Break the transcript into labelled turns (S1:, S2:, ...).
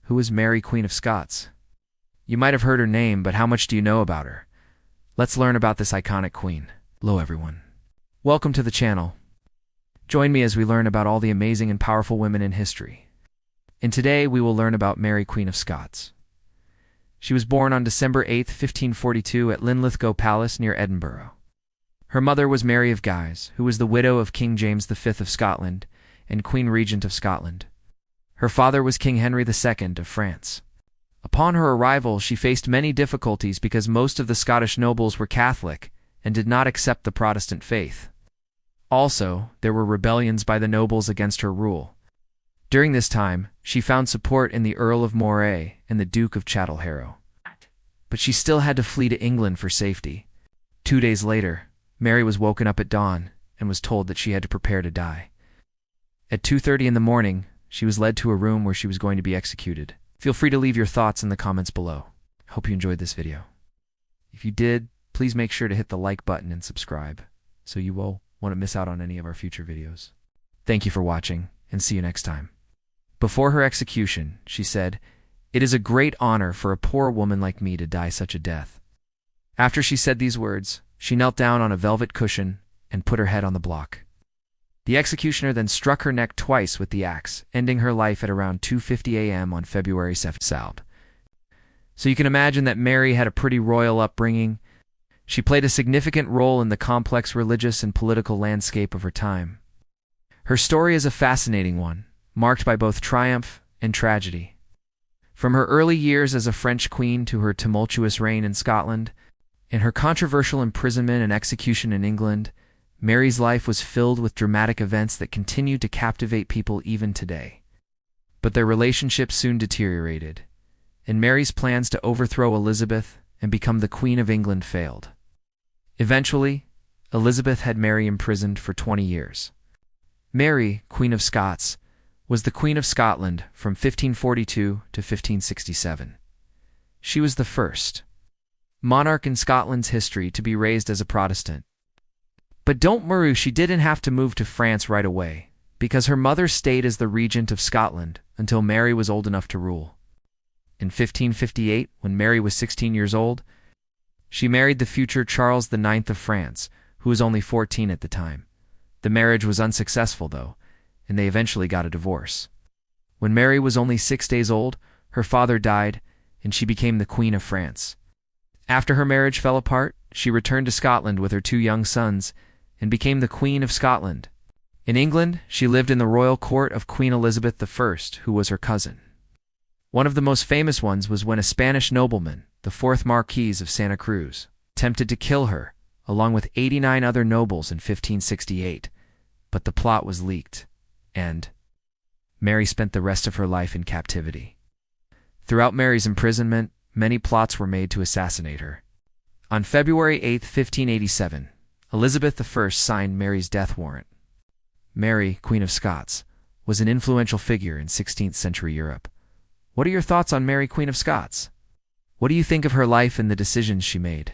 S1: who was Mary, Queen of Scots? You might have heard her name, but how much do you know about her? Let's learn about this iconic queen. Hello everyone. Welcome to the channel. Join me as we learn about all the amazing and powerful women in history. And today we will learn about Mary, Queen of Scots. She was born on December 8, 1542 at Linlithgow Palace near Edinburgh. Her mother was Mary of Guise, who was the widow of King James V of Scotland and Queen Regent of Scotland. Her father was King Henry II of France. Upon her arrival, she faced many difficulties because most of the Scottish nobles were Catholic and did not accept the Protestant faith. Also, there were rebellions by the nobles against her rule. During this time, she found support in the Earl of Moray and the Duke of Châtelherault. But she still had to flee to England for safety. 2 days later, Mary was woken up at dawn and was told that she had to prepare to die. At 2:30 in the morning, she was led to a room where she was going to be executed. Feel free to leave your thoughts in the comments below. Hope you enjoyed this video. If you did, please make sure to hit the like button and subscribe, so you won't want to miss out on any of our future videos. Thank you for watching, and see you next time. Before her execution, she said, "It is a great honor for a poor woman like me to die such a death." After she said these words, she knelt down on a velvet cushion and put her head on the block. The executioner then struck her neck twice with the axe, ending her life at around 2:50 a.m. on February 7th. So you can imagine that Mary had a pretty royal upbringing. She played a significant role in the complex religious and political landscape of her time. Her story is a fascinating one, marked by both triumph and tragedy. From her early years as a French queen to her tumultuous reign in Scotland, and her controversial imprisonment and execution in England, Mary's life was filled with dramatic events that continue to captivate people even today. But their relationship soon deteriorated, and Mary's plans to overthrow Elizabeth and become the Queen of England failed. Eventually, Elizabeth had Mary imprisoned for 20 years. Mary, Queen of Scots, was the Queen of Scotland from 1542 to 1567. She was the first monarch in Scotland's history to be raised as a Protestant. But don't worry, she didn't have to move to France right away, because her mother stayed as the regent of Scotland until Mary was old enough to rule. In 1558, when Mary was 16 years old, she married the future Charles IX of France, who was only 14 at the time. The marriage was unsuccessful, though, and they eventually got a divorce. When Mary was only 6 days old, her father died, and she became the Queen of France. After her marriage fell apart, she returned to Scotland with her 2 young sons and became the Queen of Scotland. In England, she lived in the royal court of Queen Elizabeth I, who was her cousin. One of the most famous ones was when a Spanish nobleman, the 4th Marquis of Santa Cruz, attempted to kill her, along with 89 other nobles in 1568, but the plot was leaked, and Mary spent the rest of her life in captivity. Throughout Mary's imprisonment, many plots were made to assassinate her. On February 8, 1587, Elizabeth I signed Mary's death warrant. Mary, Queen of Scots, was an influential figure in 16th century Europe. What are your thoughts on Mary, Queen of Scots? What do you think of her life and the decisions she made?